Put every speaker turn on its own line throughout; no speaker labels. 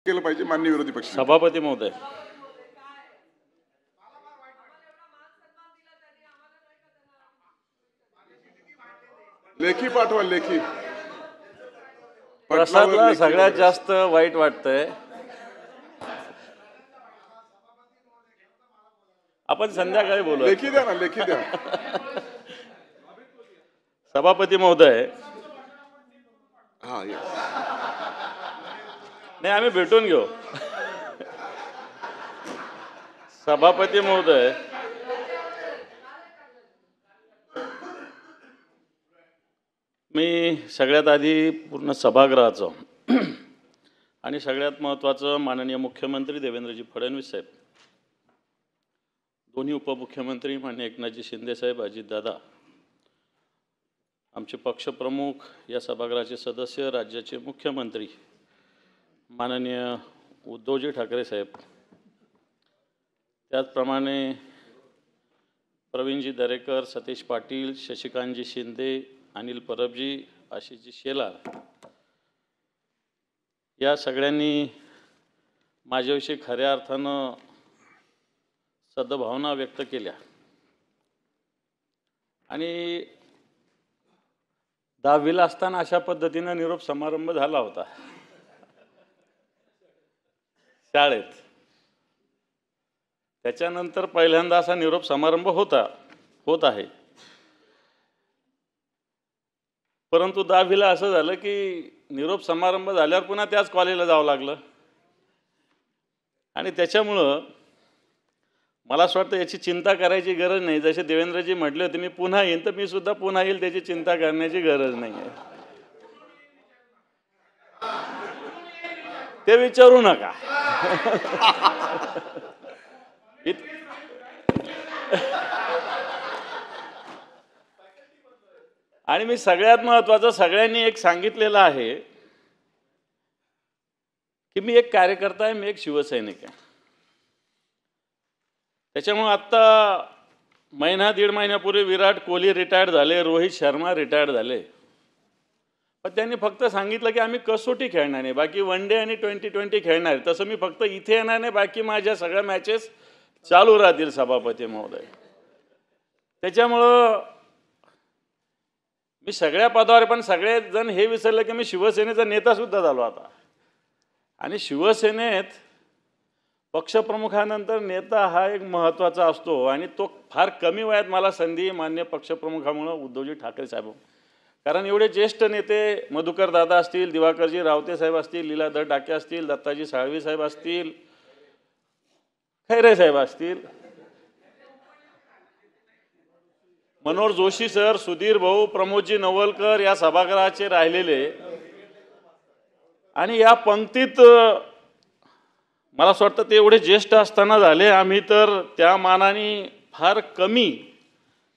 केलं पाहिजे माननीय विरोधी पक्ष
सभापती महोदय,
लेखी पाठवा लेखी
प्रसादला सगळ्यात जास्त वाईट वाटतंय. आपण संध्याकाळी बोलू.
लेखी द्या ना, लेखी द्या.
सभापती महोदय,
हा
नाही आम्ही भेटून घेऊ. सभापती महोदय, मी सगळ्यात आधी पूर्ण सभागृहाचं आणि सगळ्यात महत्त्वाचं माननीय मुख्यमंत्री देवेंद्रजी फडणवीस साहेब, दोन्ही उपमुख्यमंत्री माननीय एकनाथजी शिंदे साहेब, अजितदादा, आमचे पक्षप्रमुख, या सभागृहाचे सदस्य, राज्याचे मुख्यमंत्री माननीय उद्धवजी ठाकरे साहेब, त्याचप्रमाणे प्रवीणजी दरेकर, सतीश पाटील, शशिकांतजी शिंदे, अनिल परबजी, आशिषजी शेलार, या सगळ्यांनी माझ्याविषयी खऱ्या अर्थानं सद्भावना व्यक्त केल्या आणि 10वीला असताना अशा पद्धतीनं निरोप समारंभ झाला होता शाळेत. त्याच्यानंतर पहिल्यांदा असा निरोप समारंभ होत आहे. परंतु 10वीला असं झालं की निरोप समारंभ झाल्यावर पुन्हा त्याच कॉलेजला जावं लागलं आणि त्याच्यामुळं मला असं वाटतं याची चिंता करायची गरज नाही. जसे देवेंद्रजी म्हटले होते मी पुन्हा येईन, तर मी सुद्धा पुन्हा येईल, त्याची चिंता करण्याची गरज नाही आहे. ते विचारू नका. आणि मी सगळ्यात महत्त्वाचं सगळ्यांनी एक सांगितलेलं आहे की मी एक कार्यकर्ता आहे, मी एक शिवसैनिक आहे. त्याच्यामुळे आत्ता महिना दीड महिन्यापूर्वी विराट कोहली रिटायर्ड झाले, रोहित शर्मा रिटायर्ड झाले, पण त्यांनी फक्त सांगितलं की आम्ही कसोटी खेळणार नाही, बाकी वन डे आणि 2020 खेळणार. तसं मी फक्त इथे येणार नाही, बाकी माझ्या सगळ्या मॅचेस चालू राहतील सभापती महोदय. त्याच्यामुळं मी सगळ्या पदावर, पण सगळेजण हे विसरले की मी शिवसेनेचा नेता सुद्धा झालो आता. आणि शिवसेनेत पक्षप्रमुखानंतर नेता हा एक महत्त्वाचा असतो आणि तो फार कमी वयात मला संधी मान्य पक्षप्रमुखामुळं उद्धवजी ठाकरे साहेब. कारण एवढे ज्येष्ठ नेते मधुकर दादा असतील, दिवाकरजी रावते साहेब असतील, लीलाधर डाके असतील, दत्ताजी साळवी साहेब असतील, खैरे साहेब असतील, मनोहर जोशी सर, सुधीर भाऊ, प्रमोदजी नवलकर या सभागृहाचे राहिलेले. आणि या पंक्तीत मला असं वाटतं ते एवढे ज्येष्ठ असताना झाले. आम्ही तर त्या मानाने फार कमी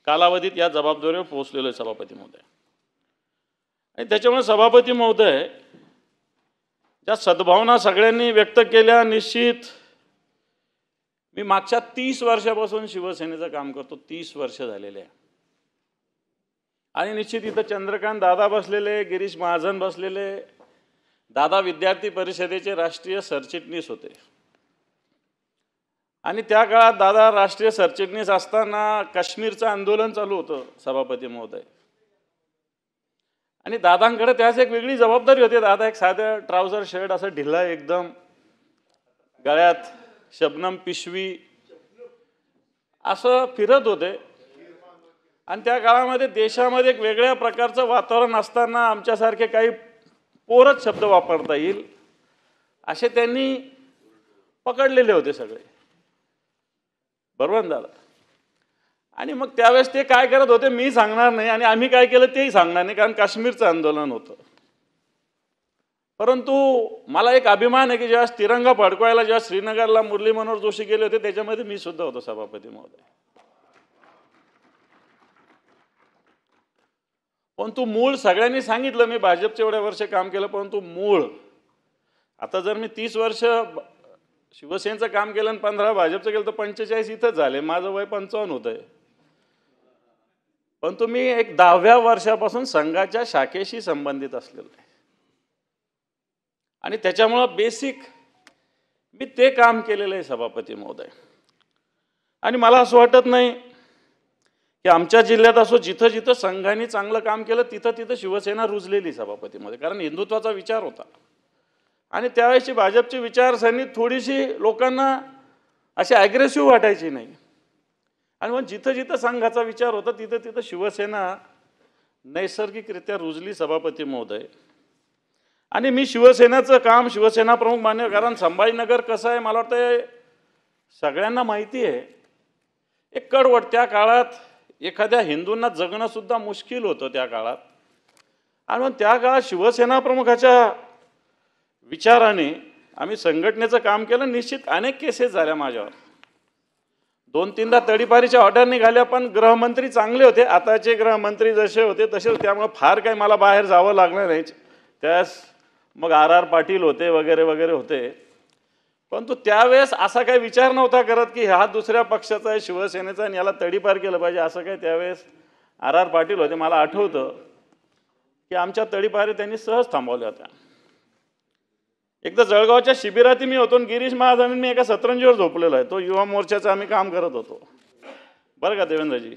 कालावधीत या जबाबदारीवर पोहोचलेलो आहे सभापती महोदय. आणि त्याच्यामुळे सभापती महोदय, ज्या सद्भावना सगळ्यांनी व्यक्त केल्या, निश्चित मी मागच्या 30 वर्षापासून शिवसेनेचं काम करतो, 30 वर्ष झालेले आहे. आणि निश्चित इथं चंद्रकांत दादा बसलेले, गिरीश महाजन बसलेले. दादा विद्यार्थी परिषदेचे राष्ट्रीय सरचिटणीस होते आणि त्या काळात दादा राष्ट्रीय सरचिटणीस असताना काश्मीरचं आंदोलन चालू होतं सभापती महोदय. आणि दादांकडे त्याच एक वेगळी जबाबदारी होती. दादा एक साधं ट्राउझर शर्ट असं ढिला एकदम, गळ्यात शबनम पिशवी असं फिरत होते. आणि त्या काळामध्ये देशामध्ये एक वेगळ्या प्रकारचं वातावरण असताना आमच्यासारखे काही पोरच शब्द वापरता येईल असे त्यांनी पकडलेले होते सगळे, बरोबर दादा. आणि मग त्यावेळेस ते काय करत होते मी सांगणार नाही आणि आम्ही काय केलं तेही सांगणार नाही, कारण काश्मीरचं आंदोलन होतं. परंतु मला एक अभिमान आहे की जेव्हा तिरंगा फडकवायला जेव्हा श्रीनगरला मुरली मनोहर जोशी गेले होते, त्याच्यामध्ये मी सुद्धा होतो सभापती महोदय. परंतु मूळ सगळ्यांनी सांगितलं मी भाजपचे एवढ्या वर्ष काम केलं, परंतु मूळ आता जर मी 30 वर्ष शिवसेनेचं काम केलं आणि 15 भाजपचं केलं तर 45 इथंच झाले. माझं वय 55 होतंय. परंतु मी एक 10व्या वर्षापासून संघाच्या शाखेशी संबंधित असलेलो आहे आणि त्याच्यामुळं बेसिक मी ते काम केलेलं आहे सभापती महोदय. आणि मला असं वाटत नाही की आमच्या जिल्ह्यात असो जिथं जिथं संघाने चांगलं काम केलं तिथं तिथं शिवसेना रुजलेली सभापतीमध्ये, कारण हिंदुत्वाचा विचार होता. आणि त्यावेळेची भाजपची विचारसरणी थोडीशी लोकांना अशी ॲग्रेसिव्ह वाटायची नाही. आणि मग जिथं जिथं संघाचा विचार होता तिथं तिथं शिवसेना नैसर्गिकरित्या रुजली सभापती महोदय. आणि मी शिवसेनेचं काम शिवसेना प्रमुख मान्य, कारण संभाजीनगर कसं आहे मला वाटतं सगळ्यांना माहिती आहे. एक कडवट त्या काळात एखाद्या हिंदूंना जगणं सुद्धा मुश्किल होतं त्या काळात. आणि मग त्या काळात शिवसेना प्रमुखाच्या विचाराने आम्ही संघटनेचं काम केलं. निश्चित अनेक केसेस झाल्या माझ्यावर, 2-3दा तडीपारीच्या ऑर्डर निघाल्या, पण गृहमंत्री चांगले होते. आताचे गृहमंत्री जसे होते तसे होते, त्यामुळे फार काही मला बाहेर जावं लागलं नाही. त्यास मग RR पाटील होते वगैरे वगैरे होते. परंतु त्यावेळेस असा काही विचार नव्हता करत की हा दुसऱ्या पक्षाचा आहे शिवसेनेचा आणि याला तडीपार केलं पाहिजे, असं काही त्यावेळेस RR पाटील होते. मला आठवतं की आमच्या तडीपारी त्यांनी सहज थांबवल्या होत्या. एकदा जळगावच्या शिबिरात मी होतो आणि गिरीश महाजन मी एका सतरंजीवर झोपलेलो आहे. तो युवा मोर्चाचं आम्ही काम करत होतो बरं का देवेंद्रजी.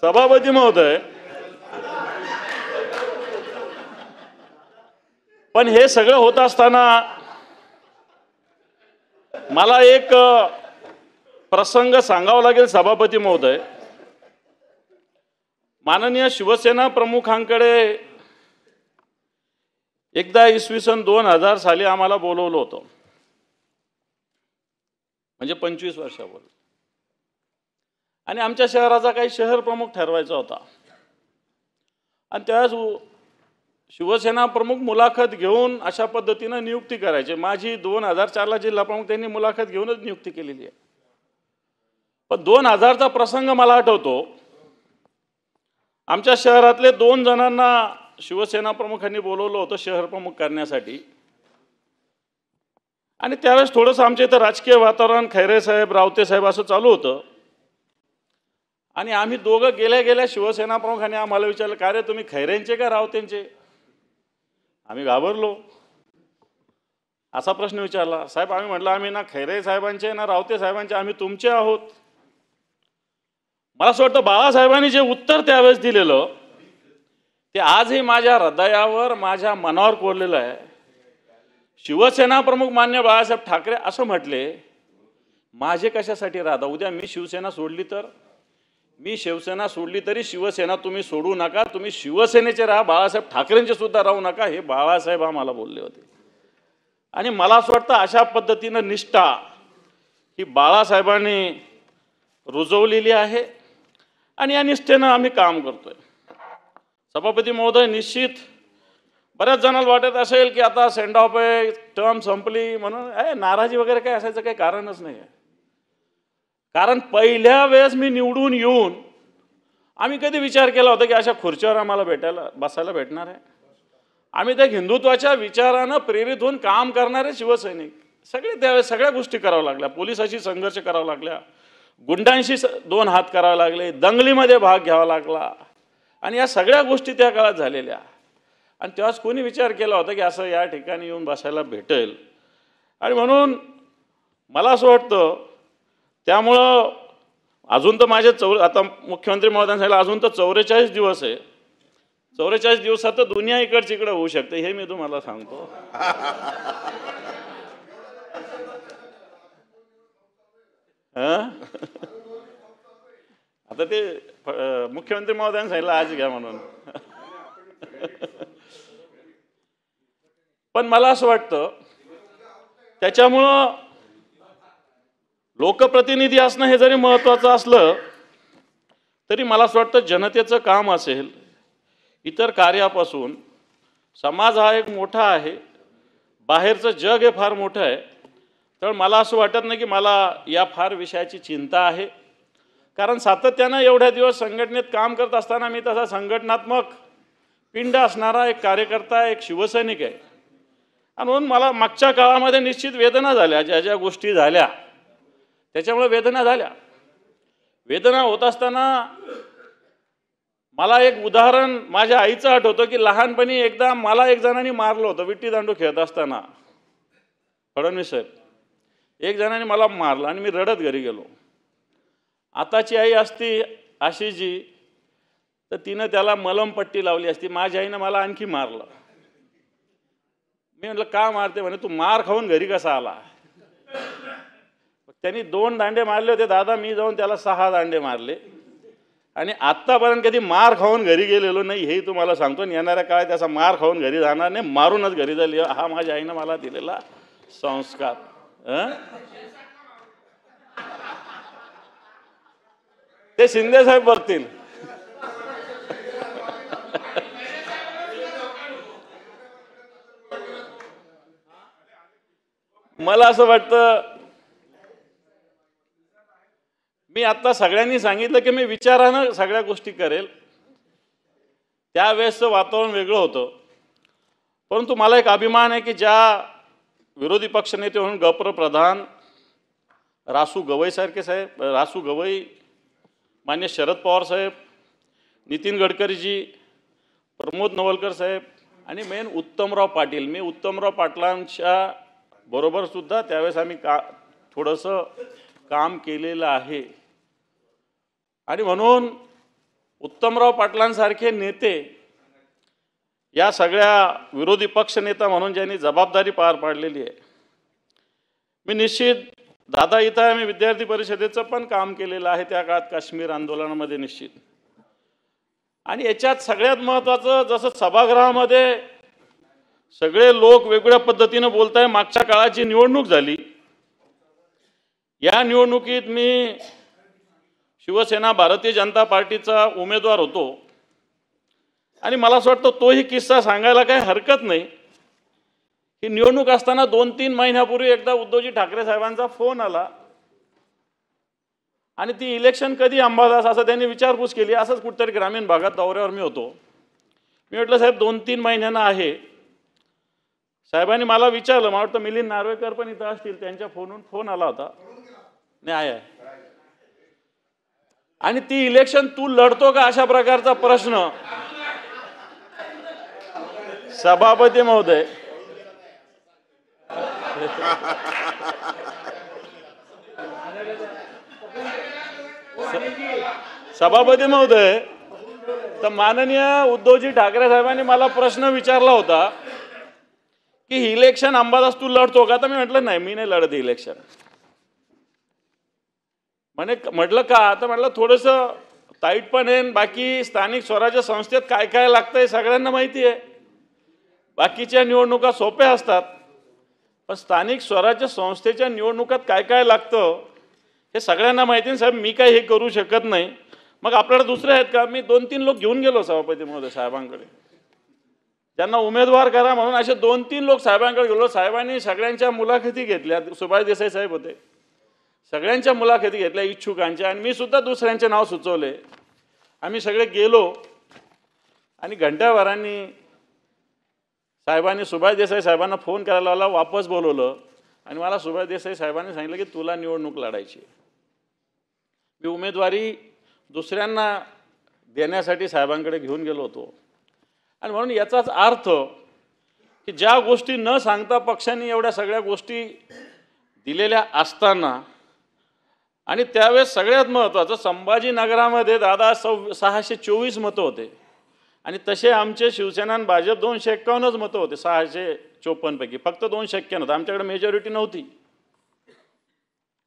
सभापती महोदय, पण हे सगळं होत असताना मला एक प्रसंग सांगावा लागेल सभापती महोदय. माननीय शिवसेना प्रमुखांकडे एकदा इसवी सन 2000 साली आम्हाला बोलवलं होतं, म्हणजे 25 वर्षापूर्वी. आणि आमच्या शहराचा काही शहर प्रमुख ठरवायचा होता. आणि त्यावेळेस शिवसेना प्रमुख मुलाखत घेऊन अशा पद्धतीनं नियुक्ती करायची. माझी 2004ला जिल्हा प्रमुख त्यांनी मुलाखत घेऊनच नियुक्ती केलेली आहे. पण 2000चा प्रसंग मला आठवतो. आमच्या शहरातले 2 जणांना शिवसेना प्रमुखांनी बोलवलं होतं शहर प्रमुख करण्यासाठी. आणि त्यावेळेस थोडंसं आमच्या इथं राजकीय वातावरण खैरे साहेब रावते साहेब असं चालू होतं. आणि आम्ही दोघं गेल्या गेल्या शिवसेना प्रमुखांनी आम्हाला विचारलं, का रे तुम्ही खैरेंचे का रावतेंचे? आम्ही घाबरलो. असा प्रश्न विचारला. साहेब आम्ही म्हटलं आम्ही ना खैरे साहेबांचे ना रावते साहेबांचे, आम्ही तुमचे आहोत. मला असं वाटतं बाळासाहेबांनी जे उत्तर त्यावेळेस दिलेलं ते आजही माझ्या हृदयावर माझ्या मनावर कोरलेलं आहे. शिवसेना प्रमुख मान्य बाळासाहेब ठाकरे असं म्हटले, माझे कशासाठी राहता? उद्या मी शिवसेना सोडली तर? मी शिवसेना सोडली तरी शिवसेना तुम्ही सोडू नका, तुम्ही शिवसेनेचे राहा, बाळासाहेब ठाकरेंचे सुद्धा राहू नका, हे बाळासाहेब आम्हाला बोलले होते. आणि मला असं वाटतं अशा पद्धतीनं निष्ठा ही बाळासाहेबांनी रुजवलेली आहे आणि या निष्ठेनं आम्ही काम करतोय. सभापती महोदय, निश्चित बऱ्याच जणांना वाटत असेल की आता सेंड ऑफ आहे, टर्म संपली म्हणून नाराजी वगैरे काय असायचं काही कारणच नाही आहे. कारण पहिल्या वेळेस मी निवडून येऊन आम्ही कधी विचार केला होता की अशा खुर्चीवर आम्हाला बसायला भेटणार आहे? आम्ही त्या हिंदुत्वाच्या विचारानं प्रेरित होऊन काम करणारे शिवसैनिक सगळे त्यावेळेस सगळ्या गोष्टी कराव्या लागल्या. पोलिसाशी संघर्ष करावा लागला, गुंडांशी 2 हात करावे लागले, दंगलीमध्ये भाग घ्यावा लागला. आणि या सगळ्या गोष्टी त्या काळात झालेल्या. आणि तेव्हाच कोणी विचार केला होता की असं या ठिकाणी येऊन बसायला भेटेल? आणि म्हणून मला असं वाटतं, त्यामुळं अजून तर माझे आता मुख्यमंत्री महोदयांनी सांगितलं अजून तर 44 दिवस आहे. 44 दिवसात तर दुनिया इकडची इकडे होऊ शकते, हे मी तुम्हाला सांगतो. आता ते मुख्यमंत्री महोदयांनी सांगितलं आज घ्या म्हणून. पण मला असं वाटतं त्याच्यामुळं लोकप्रतिनिधी असणं हे जरी महत्त्वाचं असलं तरी मला असं वाटतं जनतेचं काम असेल, इतर कार्यापासून समाज हा एक मोठा आहे, बाहेरचं जग हे फार मोठं आहे. तर मला असं वाटत नाही की मला या फार विषयाची चिंता आहे. कारण सातत्यानं एवढ्या दिवस संघटनेत काम करत असताना मी तसा संघटनात्मक पिंड असणारा एक कार्यकर्ता, एक शिवसैनिक आहे. आणि म्हणून मला मागच्या काळामध्ये निश्चित वेदना झाल्या, ज्या ज्या गोष्टी झाल्या त्याच्यामुळे वेदना झाल्या. वेदना होत असताना मला एक उदाहरण माझ्या आईचं आठवतं की लहानपणी एकदा मला एक जणांनी मारलं होतं विट्टी दांडू खेळत असताना. फडणवीस साहेब, एक जणांनी मला मारलं आणि मी रडत घरी गेलो. आताची आई असती आशीजी तर तिनं त्याला मलमपट्टी लावली असती. माझ्या आईनं मला आणखी मारलं. मी म्हटलं का मारते? म्हणे तू मार खाऊन घरी कसा आला? त्यांनी 2 दांडे मारले होते दादा, मी जाऊन त्याला 6 दांडे मारले आणि आत्तापर्यंत कधी मार खाऊन घरी गेलेलो नाही हेही तुम्हाला सांगतो. आणि येणाऱ्या काळात त्याचा मार खाऊन घरी जाणार नाही, मारूनच घरी जाईल. हा माझ्या आईनं मला दिलेला संस्कार. ते शिंदे साहेब बघतील. मला असं वाटतं, मी आता सगळ्यांनी सांगितलं की मी विचारानं सगळ्या गोष्टी करेल. त्यावेळेसचं वातावरण वेगळं होतं. परंतु मला एक अभिमान आहे की ज्या विरोधी पक्षनेते म्हणून गप्र प्रधान रासू गवई, मान्य शरद पवार साहेब, नितीन गडकरीजी, प्रमोद नवलकर साहेब आणि मेन उत्तमराव पाटील. मी उत्तमराव पाटलांच्या बरोबर सुद्धा त्यावेळेस आम्ही थोडंसं काम केलेलं आहे. आणि म्हणून उत्तमराव पाटलांसारखे नेते या सगळ्या विरोधी पक्ष नेता म्हणून ज्यांनी जबाबदारी पार पाडलेली आहे. मी निश्चित दादा इथं आहे, मी विद्यार्थी परिषदेचं पण काम केलेलं आहे त्या काळात काश्मीर आंदोलनामध्ये निश्चित. आणि याच्यात सगळ्यात महत्त्वाचं, जसं सभागृहामध्ये सगळे लोक वेगवेगळ्या पद्धतीनं बोलत आहे. मागच्या काळाची निवडणूक झाली. या निवडणुकीत मी शिवसेना भारतीय जनता पार्टीचा उमेदवार होतो आणि मला असं वाटतं तोही किस्सा सांगायला काही हरकत नाही. ही निवडणूक असताना 2-3 महिन्यापूर्वी एकदा उद्धवजी ठाकरे साहेबांचा फोन आला आणि ती इलेक्शन कधी अंबादास असं त्यांनी विचारपूस केली. असंच कुठेतरी ग्रामीण भागात दौऱ्यावर मी होतो. मी म्हटलं साहेब 2-3 महिन्यांना आहे. साहेबांनी मला विचारलं, मला वाटतं मिलिंद नार्वेकर पण इथं असतील, त्यांच्या फोनवरून फोन आला होता. नाही आहे. आणि ती इलेक्शन तू लढतो का अशा प्रकारचा प्रश्न सभापती महोदय सभापती महोदय तर माननीय उद्धवजी ठाकरे साहेबांनी मला प्रश्न विचारला होता की ही इलेक्शन अंबादास तू लढतो का? तर मी म्हटलं नाही, मी नाही लढत इलेक्शन. म्हटलं का? तर म्हटलं थोडंसं टाईट पण आहे. बाकी स्थानिक स्वराज्य संस्थेत काय काय लागतंय सगळ्यांना माहिती आहे. बाकीच्या निवडणुका सोप्या असतात, पण स्थानिक स्वराज्य संस्थेच्या निवडणुकात काय काय लागतं हे सगळ्यांना माहिती आहे. साहेब मी काय हे करू शकत नाही. मग आपल्याला दुसरे आहेत का? मी 2-3 लोक घेऊन गेलो सभापती महोदय साहेबांकडे, त्यांना उमेदवार करा म्हणून. असे 2-3 लोक साहेबांकडे गेलो. साहेबांनी सगळ्यांच्या मुलाखती घेतल्या. सुभाष देसाई साहेब होते, सगळ्यांच्या मुलाखती घेतल्या इच्छुकांच्या. आणि मी सुद्धा दुसऱ्यांचे नाव सुचवले. आम्ही सगळे गेलो आणि घंट्याभरांनी साहेबांनी सुभाष देसाई साहेबांना फोन करायला लावला, वापस बोलवलं आणि मला सुभाष देसाई साहेबांनी सांगितलं की तुला निवडणूक लढायची. मी उमेदवारी दुसऱ्यांना देण्यासाठी साहेबांकडे घेऊन गेलो होतो. आणि म्हणून याचाच अर्थ की ज्या गोष्टी न सांगता पक्षांनी एवढ्या सगळ्या गोष्टी दिलेल्या असताना, आणि त्यावेळेस सगळ्यात महत्त्वाचं संभाजीनगरामध्ये दादा 624 मतं होते आणि तसे आमचे शिवसेना आणि भाजप 251च मतं होते 654 पैकी. फक्त 2 शक्य नव्हतं, आमच्याकडे मेजॉरिटी नव्हती.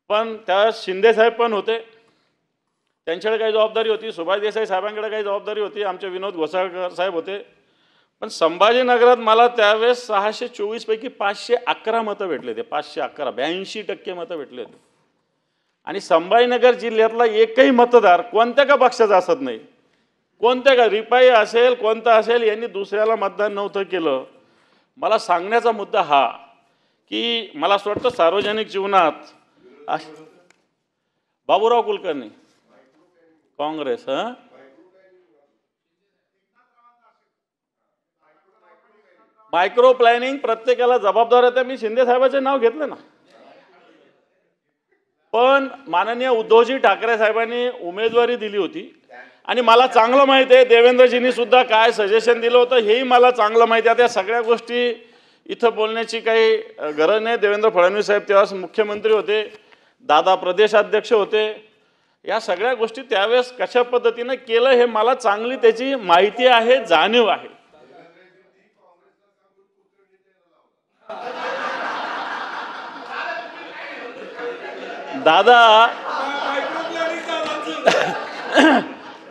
पण त्यावेळेस शिंदे साहेब पण होते, त्यांच्याकडे काही जबाबदारी होती. सुभाष देसाई साहेबांकडे काही जबाबदारी होती. आमचे विनोद घोसाळकर साहेब होते. पण संभाजीनगरात मला त्यावेळेस 624 पैकी 511 मतं भेटले होते. 511, 82% मतं भेटले होते. आणि संभाजीनगर जिल्ह्यातला एकही मतदार कोणत्या का पक्षाचा असत नाही, कोणत्या का रिपाई असेल कोणता असेल, यांनी दुसऱ्याला मतदान नव्हतं केलं. मला सांगण्याचा मुद्दा हा की मला असं वाटतं सार्वजनिक जीवनात बाबूराव कुलकर्णी काँग्रेस, मायक्रो प्लॅनिंग प्रत्येकाला जबाबदार आहे. मी शिंदे साहेबांचे नाव घेतलं ना, पण माननीय उद्धवजी ठाकरे साहेबांनी उमेदवारी दिली होती आणि मला चांगलं माहिती आहे देवेंद्रजींनी सुद्धा काय सजेशन दिलं होतं हेही मला चांगलं माहिती आहे. त्या सगळ्या गोष्टी इथं बोलण्याची काही गरज नाही. देवेंद्र फडणवीस साहेब तेव्हा मुख्यमंत्री होते, दादा प्रदेशाध्यक्ष होते. या सगळ्या गोष्टी त्यावेळेस कशा पद्धतीनं केलं हे मला चांगली त्याची माहिती आहे, जाणीव आहे.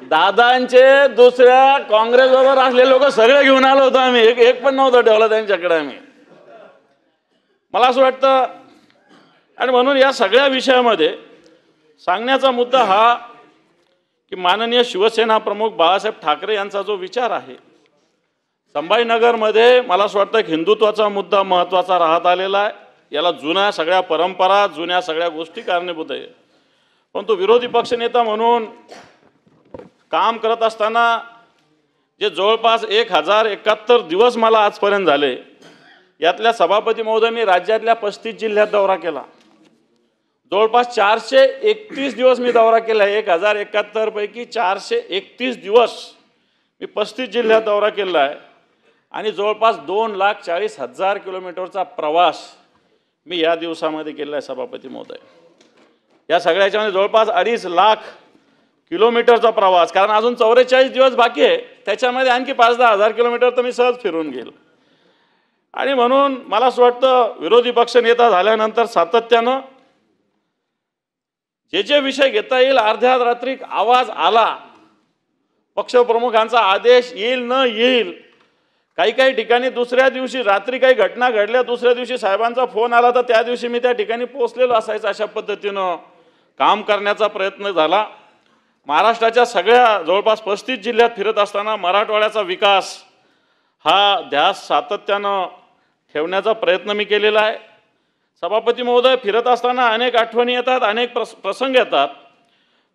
दादांचे दुसऱ्या काँग्रेस बरोबर असलेले लोक सगळे घेऊन आलो होतो आम्ही, एक पण नव्हतं ठेवलं त्यांच्याकडे आम्ही. मला असं वाटतं आणि म्हणून या सगळ्या विषयामध्ये सांगण्याचा मुद्दा हा की माननीय शिवसेना प्रमुख बाळासाहेब ठाकरे यांचा जो विचार आहे संभाजीनगरमध्ये, मला असं वाटतं की हिंदुत्वाचा मुद्दा महत्त्वाचा राहत आलेला आहे. याला जुन्या सगळ्या परंपरा, जुन्या सगळ्या गोष्टी कारणीभूत आहे. पण तो विरोधी पक्षनेता म्हणून काम करत असताना जे जवळपास 1071 दिवस मला आजपर्यंत झाले, यातल्या सभापती महोदय मी राज्यातल्या 35 जिल्ह्यात दौरा केला. जवळपास 431 दिवस मी दौरा केला. 1071 पैकी 431 दिवस मी 35 जिल्ह्यात दौरा केला आहे आणि जवळपास 2,40,000 किलोमीटरचा प्रवास मी या दिवसामध्ये केला आहे सभापती महोदय. या सगळ्याच्यामध्ये जवळपास 2.5 लाख किलोमीटरचा प्रवास, कारण अजून 44 दिवस बाकी आहे, त्याच्यामध्ये आणखी 5-10 हजार किलोमीटर तर मी सहज फिरून घेईल. आणि म्हणून मला असं वाटतं विरोधी पक्ष नेता झाल्यानंतर सातत्यानं जे विषय घेता येईल, अर्ध्या रात्री आवाज आला, पक्षप्रमुखांचा आदेश येईल न येईल, काही ठिकाणी दुसऱ्या दिवशी रात्री काही घटना घडल्या, दुसऱ्या दिवशी साहेबांचा फोन आला तर त्या दिवशी मी त्या ठिकाणी पोहोचलेलो असायचं. अशा पद्धतीनं काम करण्याचा प्रयत्न झाला. महाराष्ट्राच्या सगळ्या जवळपास 35 जिल्ह्यात फिरत असताना मराठवाड्याचा विकास हा ध्यास सातत्यानं ठेवण्याचा प्रयत्न मी केलेला आहे. सभापती महोदय, फिरत असताना अनेक आठवणी येतात, अनेक प्रसंग येतात,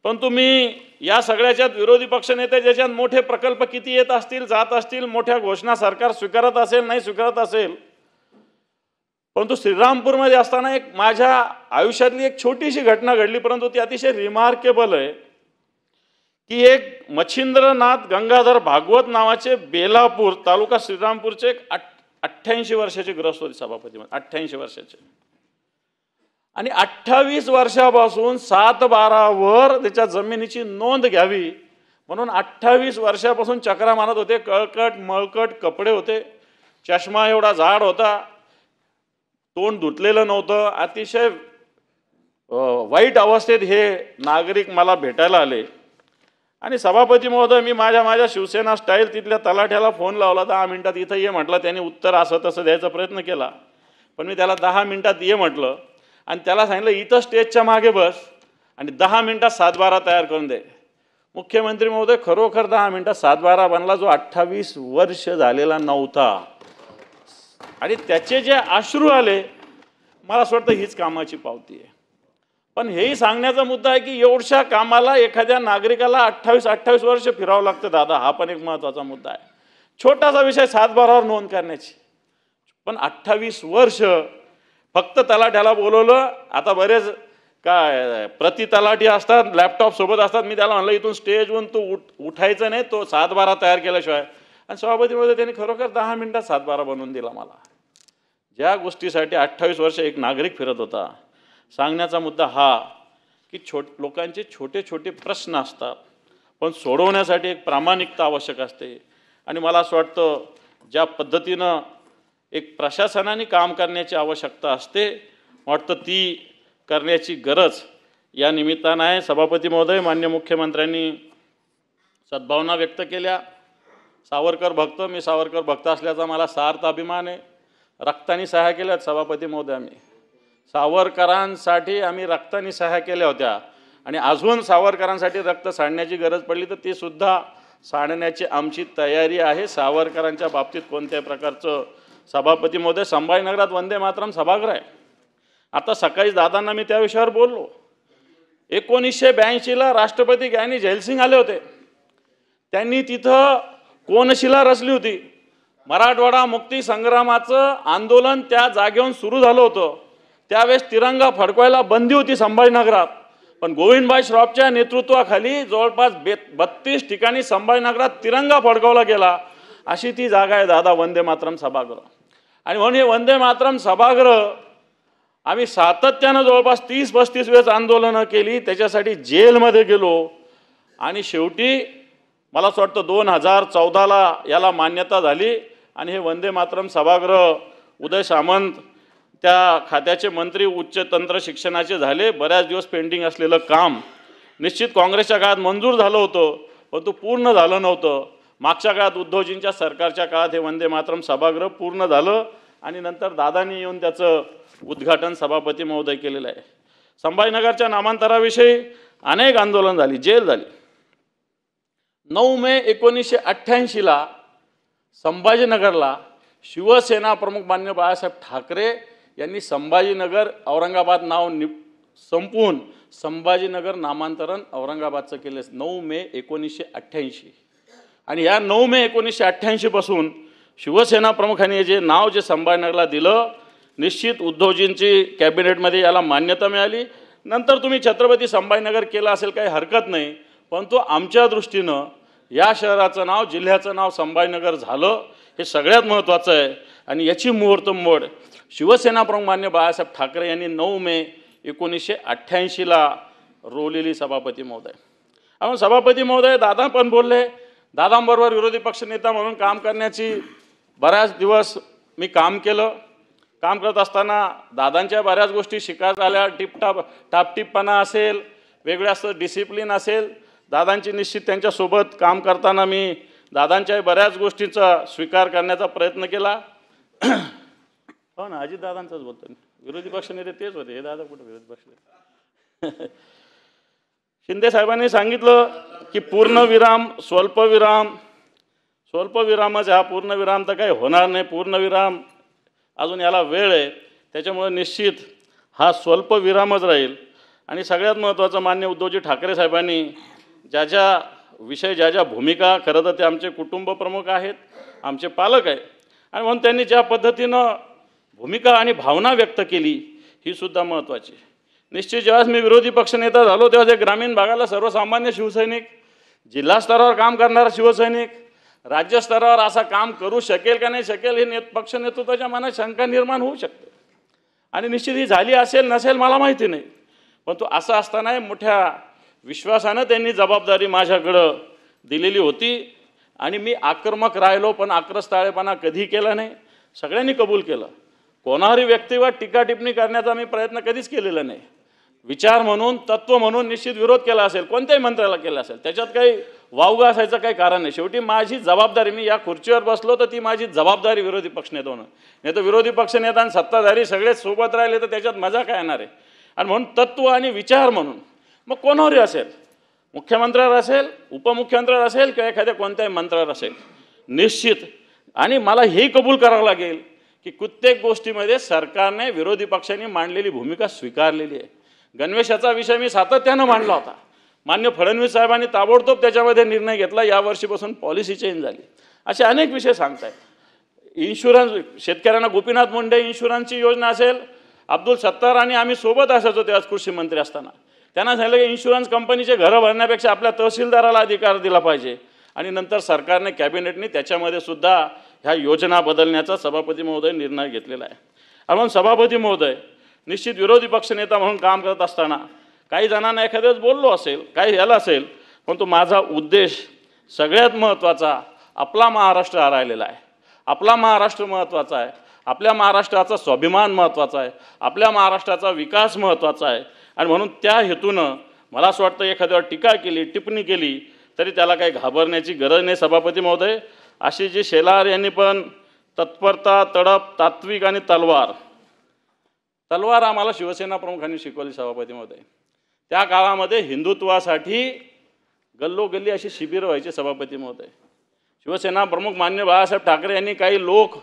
परंतु मी या सगळ्याच्यात विरोधी पक्षनेते ज्याच्यात मोठे प्रकल्प किती येत असतील, जात असतील, मोठ्या घोषणा सरकार स्वीकारत असेल, नाही स्वीकारत असेल, परंतु श्रीरामपूरमध्ये असताना एक माझ्या आयुष्यातली एक छोटीशी घटना घडली, परंतु ती अतिशय रिमार्केबल आहे की एक मच्छिंद्रनाथ गंगाधर भागवत नावाचे बेलापूर तालुका श्रीरामपूरचे एक 88 वर्षाचे ग्रस्त होते सभापती, 88 वर्षाचे, आणि 28 वर्षापासून 7/12 त्याच्या जमिनीची नोंद घ्यावी म्हणून 28 वर्षापासून चक्रा मारत होते. कळकट मळकट कपडे होते, चष्मा एवढा जाड होता, तोंड धुतलेलं नव्हतं, अतिशय वाईट अवस्थेत हे नागरिक मला भेटायला आले. आणि सभापती महोदय, मी माझ्या शिवसेना स्टाईल तिथल्या तलाठ्याला फोन लावला, 10 मिनिटात इथं ये म्हटलं. त्यांनी उत्तर असं तसं द्यायचा प्रयत्न केला, पण मी त्याला 10 मिनिटात ये म्हटलं आणि त्याला सांगितलं इथं स्टेजच्या मागे बस आणि 10 मिनिटात 7/12 तयार करून दे. मुख्यमंत्री महोदय, खरोखर 10 मिनिटात 7/12 बनला, जो 28 वर्ष झालेला नव्हता. आणि त्याचे जे अश्रू आले, मला असं वाटतं हीच कामाची पावती आहे. पण हेही सांगण्याचा मुद्दा आहे की एवढ्या कामाला एखाद्या नागरिकाला 28 वर्ष फिरावं लागतं दादा, हा पण एक महत्त्वाचा मुद्दा आहे. छोटासा विषय 7/12 नोंद करण्याची, पण 28 वर्ष फक्त तलाठ्याला बोलवलं. आता बरेच काय प्रति तलाठी असतात, लॅपटॉप सोबत असतात, मी त्याला म्हणलं इथून स्टेजवरून तू उठायचं नाही, तो 7/12 तयार केल्याशिवाय. आणि सभापतीमध्ये त्यांनी खरोखर 10 मिनिटात 7/12 बनवून दिला मला. ज्या गोष्टीसाठी 28 वर्ष एक नागरिक फिरत होता. सांगण्याचा मुद्दा हा की लोकांचे छोटे छोटे प्रश्न असतात, पण सोडवण्यासाठी एक प्रामाणिकता आवश्यक असते. आणि मला असं वाटतं ज्या पद्धतीनं एक प्रशासनाने काम करण्याची आवश्यकता असते, वाटतं ती करण्याची गरज या निमित्तानं आहे. सभापती महोदय, माननीय मुख्यमंत्र्यांनी सद्भावना व्यक्त केल्या. सावरकर भक्त, मी सावरकर भक्त असल्याचा मला सार्थ अभिमान आहे. रक्ताने सह्या केल्यात सभापती महोदय, आम्ही सावरकरांसाठी आम्ही रक्ताने सह्या केल्या होत्या आणि अजून सावरकरांसाठी रक्त सांडण्याची गरज पडली तर ती सुद्धा सांडण्याची आमची तयारी आहे. सावरकरांच्या बाबतीत कोणत्याही प्रकारचं सभापती महोदय, संभाजीनगरात वंदे मातरम सभागृह आहे. आता सकाळी दादांना मी त्या विषयावर बोललो. 1982ला राष्ट्रपती ग्यानी जैलसिंग आले होते. त्यांनी तिथं कोनशिला रचली होती. मराठवाडा मुक्ती संग्रामाचं आंदोलन त्या जागेवरून सुरू झालं होतं. त्यावेळेस तिरंगा फडकवायला बंदी होती संभाजीनगरात, पण गोविंदभाई श्रॉफच्या नेतृत्वाखाली जवळपास 32 ठिकाणी संभाजीनगरात तिरंगा फडकवला गेला. अशी ती जागा आहे दादा वंदे मातरम सभागृह. आणि म्हणून हे वंदे मातरम सभागृह आम्ही सातत्यानं जवळपास 30-35 वेळेस आंदोलनं केली, त्याच्यासाठी जेलमध्ये गेलो आणि शेवटी मला असं वाटतं 2014ला याला मान्यता झाली. आणि हे वंदे मातरम सभागृह उदय सामंत त्या खात्याचे मंत्री उच्च तंत्र शिक्षणाचे झाले. बऱ्याच दिवस पेंडिंग असलेलं काम निश्चित काँग्रेसच्या काळात मंजूर झालं होतं, पण तो पूर्ण झालं नव्हतं. मागच्या काळात उद्धवजींच्या सरकारच्या काळात हे वंदे मातरम सभागृह पूर्ण झालं आणि नंतर दादांनी येऊन त्याचं उद्घाटन सभापती महोदय केलेलं आहे. संभाजीनगरच्या नामांतराविषयी अनेक आंदोलन झाली, जेल झाली. 9 मे 1988ला संभाजीनगरला शिवसेना प्रमुख मान्य बाळासाहेब ठाकरे यांनी संभाजीनगर औरंगाबाद नाव संपवून संभाजीनगर नामांतरण औरंगाबादचं केलं. 9 मे 1988. आणि या 9 मे 1988 पासून शिवसेना प्रमुखांनी जे नाव जे संभाजीनगरला दिलं, निश्चित उद्धवजींची कॅबिनेटमध्ये याला मान्यता मिळाली. नंतर तुम्ही छत्रपती संभाजीनगर केलं असेल, काही हरकत नाही, परंतु आमच्या दृष्टीनं या शहराचं नाव, जिल्ह्याचं नाव संभाजीनगर झालं हे सगळ्यात महत्त्वाचं आहे. आणि याची मुहूर्तमेढ शिवसेना प्रमुख मान्य बाळासाहेब ठाकरे यांनी 9 मे 1988ला रोवलेली सभापती महोदय. आपण सभापती महोदय दादा पण बोलले. दादांबरोबर विरोधी पक्षनेता म्हणून काम करण्याची बऱ्याच दिवस मी काम केलं. काम करत असताना दादांच्या बऱ्याच गोष्टी शिकायला आल्या. टापटिपपणा असेल, वेगळं असं डिसिप्लिन असेल. दादांची निश्चित त्यांच्यासोबत काम करताना मी दादांच्या बऱ्याच गोष्टींचा स्वीकार करण्याचा प्रयत्न केला. हो ना, अजितदादांचाच बोलतो. विरोधी पक्षनेते तेच होते, हे दादा कुठं विरोधी पक्ष. शिंदे साहेबांनी सांगितलं की पूर्णविराम, स्वल्पविराम. स्वल्पविरामच हा, पूर्णविराम तर काही होणार नाही. पूर्णविराम अजून याला वेळ आहे, त्याच्यामुळे निश्चित हा स्वल्पविरामच राहील. आणि सगळ्यात महत्त्वाचं मान्य उद्धवजी ठाकरे साहेबांनी ज्या ज्या भूमिका, खरं तर ते आमचे कुटुंब प्रमुख आहेत, आमचे पालक आहे, आणि म्हणून त्यांनी ज्या पद्धतीनं भूमिका आणि भावना व्यक्त केली ही सुद्धा महत्त्वाची. निश्चित जेव्हा मी विरोधी पक्षनेता झालो तेव्हा जे ग्रामीण भागाला सर्वसामान्य शिवसैनिक, जिल्हा स्तरावर काम करणारा शिवसैनिक, राज्यस्तरावर असा काम करू शकेल का नाही शकेल हे पक्ष नेतृत्वाच्या मनात शंका निर्माण होऊ शकते. आणि निश्चित ही झाली असेल नसेल मला माहिती नाही, पण तो असं असताना मोठ्या विश्वासानं त्यांनी जबाबदारी माझ्याकडं दिलेली होती. आणि मी आक्रमक राहिलो, पण आक्रस्ताळेपणा कधी केला नाही. सगळ्यांनी कबूल केलं. कोणावरही व्यक्तीवर टीका टिप्पणी करण्याचा मी प्रयत्न कधीच केलेला नाही. विचार म्हणून, तत्व म्हणून निश्चित विरोध केला असेल, कोणत्याही मंत्र्याला केला असेल, त्याच्यात काही वावगा असायचं काही कारण नाही. शेवटी माझी जबाबदारी, मी या खुर्चीवर बसलो तर ती माझी जबाबदारी विरोधी पक्षनेता होणं. नाही तर विरोधी पक्षनेता आणि सत्ताधारी सगळेच सोबत राहिले तर त्याच्यात मजा काय येणार आहे. आणि म्हणून तत्व आणि विचार म्हणून मग कोणावरही असेल, मुख्यमंत्र्यावर असेल, उपमुख्यमंत्र्यावर असेल किंवा एखाद्या कोणत्याही मंत्र्यावर असेल, निश्चित. आणि मला हेही कबूल करावं लागेल की प्रत्येक गोष्टीमध्ये सरकारने, विरोधी पक्षांनी मांडलेली भूमिका स्वीकारलेली आहे. गणवेशाचा विषय मी सातत्यानं मांडला होता. मान्य फडणवीस साहेबांनी ताबडतोब त्याच्यामध्ये निर्णय घेतला. यावर्षीपासून पॉलिसी चेंज झाली. असे अनेक विषय सांगतायत. इन्शुरन्स, शेतकऱ्यांना गोपीनाथ मुंडे इन्शुरन्सची योजना असेल, अब्दुल सत्तार आणि आम्ही सोबत असायचो तेव्हा कृषी मंत्री असताना. त्यांना सांगितलं की इन्शुरन्स कंपनीचे घरं भरण्यापेक्षा आपल्या तहसीलदाराला अधिकार दिला पाहिजे. आणि नंतर सरकारने, कॅबिनेटने त्याच्यामध्ये सुद्धा ह्या योजना बदलण्याचा सभापती महोदय निर्णय घेतलेला आहे. म्हणून सभापती महोदय, निश्चित विरोधी पक्षनेता म्हणून काम करत असताना काही जणांना एखाद्याच बोललो असेल, काही याला असेल, पण तो माझा उद्देश सगळ्यात महत्त्वाचा, आपला महाराष्ट्र हा राहिलेला आहे. आपला महाराष्ट्र महत्त्वाचा आहे. आपल्या महाराष्ट्राचा स्वाभिमान महत्त्वाचा आहे. आपल्या महाराष्ट्राचा विकास महत्त्वाचा आहे. आणि म्हणून त्या हेतूनं मला असं वाटतं एखाद्यावर टीका केली, टिप्पणी केली तरी त्याला काही घाबरण्याची गरज नाही. सभापती महोदय, अशी जी शेलार यांनी पण तत्परता, तडप, तात्विक आणि तलवार आम्हाला शिवसेना प्रमुखांनी शिकवली सभापती महोदय. त्या काळामध्ये हिंदुत्वासाठी गल्लोगल्ली अशी शिबिरं व्हायची सभापती महोदय. शिवसेना प्रमुख मान्य बाळासाहेब ठाकरे यांनी काही लोक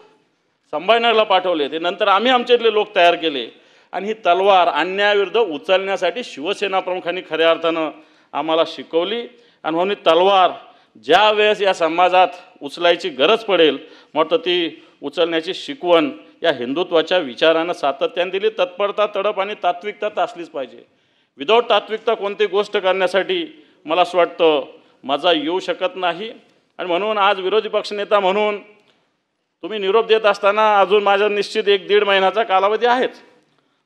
संभाजीनगरला पाठवले, ते नंतर आम्ही आमच्यातले लोक तयार केले. आणि ही तलवार अन्यायाविरुद्ध उचलण्यासाठी शिवसेना प्रमुखांनी खऱ्या अर्थानं आम्हाला शिकवली. आणि म्हणून तलवार ज्या वेळेस या समाजात उचलायची गरज पडेल मग ती उचलण्याची शिकवण या हिंदुत्वाच्या विचारानं सातत्याने दिली. तत्परता, तडप आणि तात्विकता तर असलीच पाहिजे. विदाऊट तात्विकता कोणती गोष्ट करण्यासाठी मला असं वाटतं मजा येऊ शकत नाही. आणि म्हणून आज विरोधी पक्षनेता म्हणून तुम्ही निरोप देत असताना अजून माझा निश्चित 1-1.5 महिन्याचा कालावधी आहेच,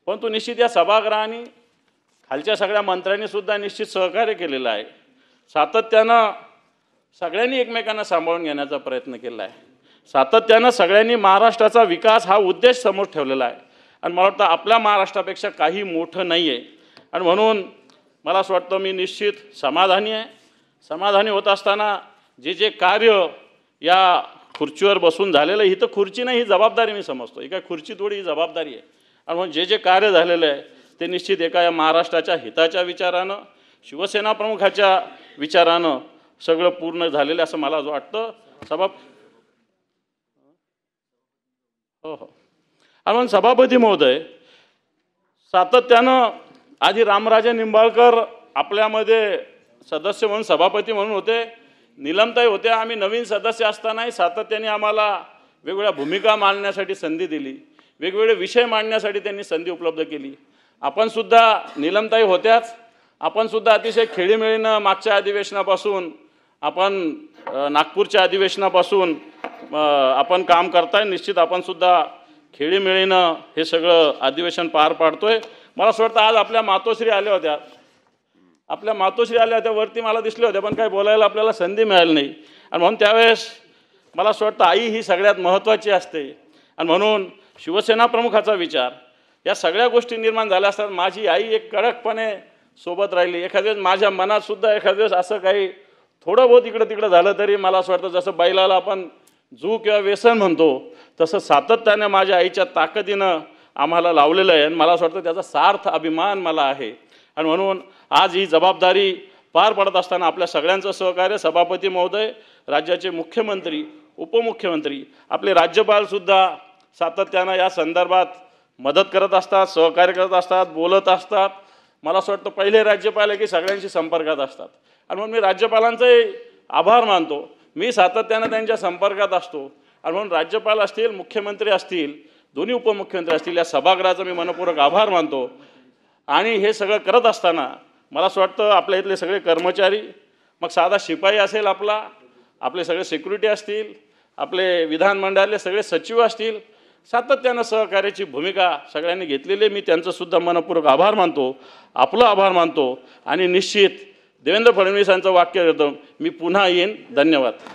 परंतु निश्चित या सभागृहाने खालच्या सगळ्या मंत्र्यांनी सुद्धा निश्चित सहकार्य केलेलं आहे. सातत्यानं सगळ्यांनी एकमेकांना सांभाळून घेण्याचा प्रयत्न केला आहे. सातत्यानं सगळ्यांनी महाराष्ट्राचा विकास हा उद्देश समोर ठेवलेला आहे. आणि मला वाटतं आपल्या महाराष्ट्रापेक्षा काही मोठं नाही आहे. आणि म्हणून मला असं वाटतं मी निश्चित समाधानी आहे. समाधानी होत असताना जे जे कार्य या खुर्चीवर बसून झालेलं, ही तर खुर्ची नाही, ही जबाबदारी मी समजतो. ही काय खुर्ची थोडी, ही जबाबदारी आहे. आणि म्हणून जे जे कार्य झालेलं आहे ते निश्चित एका या महाराष्ट्राच्या हिताच्या विचारानं, शिवसेना प्रमुखाच्या विचारानं सगळं पूर्ण झालेलं असं मला वाटतं. हो. आणि म्हणून सभापती महोदय, सातत्यानं आधी रामराजे निंबाळकर आपल्यामध्ये सदस्य म्हणून, सभापती म्हणून होते, निलमताई होत्या. आम्ही नवीन सदस्य असतानाही सातत्याने आम्हाला वेगवेगळ्या भूमिका मांडण्यासाठी संधी दिली, वेगवेगळे विषय मांडण्यासाठी त्यांनी संधी उपलब्ध केली. आपणसुद्धा, निलमताई होत्याच, आपणसुद्धा अतिशय खेळीमेळीनं मागच्या अधिवेशनापासून, आपण नागपूरच्या अधिवेशनापासून आपण काम करताय. निश्चित आपणसुद्धा खेळीमेळीनं हे सगळं अधिवेशन पार पाडतोय. मला असं वाटतं आज आपल्या मातोश्री आल्या होत्या, वरती मला दिसल्या होत्या, पण काही बोलायला आपल्याला संधी मिळाली नाही. आणि म्हणून त्यावेळेस मला असं वाटतं आई ही सगळ्यात महत्त्वाची असते. आणि म्हणून शिवसेना प्रमुखाचा विचार, या सगळ्या गोष्टी निर्माण झाल्या असतात. माझी आई एक कडकपणे सोबत राहिली. एखाद्या वेळेस माझ्या मनात सुद्धा एखाद्या वेळेस असं काही थोडं बहुत इकडं तिकडं झालं तरी मला असं वाटतं जसं बैलाला आपण जू किंवा व्यसन म्हणतो तसं सातत्याने माझ्या आईच्या ताकदीनं आम्हाला लावलेलं आहे. आणि मला असं वाटतं त्याचा सार्थ अभिमान मला आहे. आणि म्हणून आज ही जबाबदारी पार पडत असताना आपल्या सगळ्यांचं सहकार्य, सभापती महोदय, राज्याचे मुख्यमंत्री, उपमुख्यमंत्री, आपले राज्यपालसुद्धा सातत्यानं या संदर्भात मदत करत असतात, सहकार्य करत असतात, बोलत असतात. मला असं वाटतं पहिले राज्यपाल आहे की सगळ्यांशी संपर्कात असतात. आणि म्हणून मी राज्यपालांचंही आभार मानतो. मी सातत्यानं त्यांच्या संपर्कात असतो. आणि म्हणून राज्यपाल असतील, मुख्यमंत्री असतील, दोन्ही उपमुख्यमंत्री असतील, या सभागृहाचा मी मनपूर्वक आभार मानतो. आणि हे सगळं करत असताना मला असं वाटतं आपल्या इथले सगळे कर्मचारी, मग साधा शिपाई असेल आपले सगळे सिक्युरिटी असतील, आपले विधानमंडळातले सगळे सचिव असतील, सातत्यानं सहकार्याची भूमिका सगळ्यांनी घेतलेली. मी त्यांचंसुद्धा मनपूर्वक आभार मानतो, आपलं आभार मानतो. आणि निश्चित देवेंद्र फडणवीसांचं वाक्य करतो, मी पुन्हा येईन. धन्यवाद.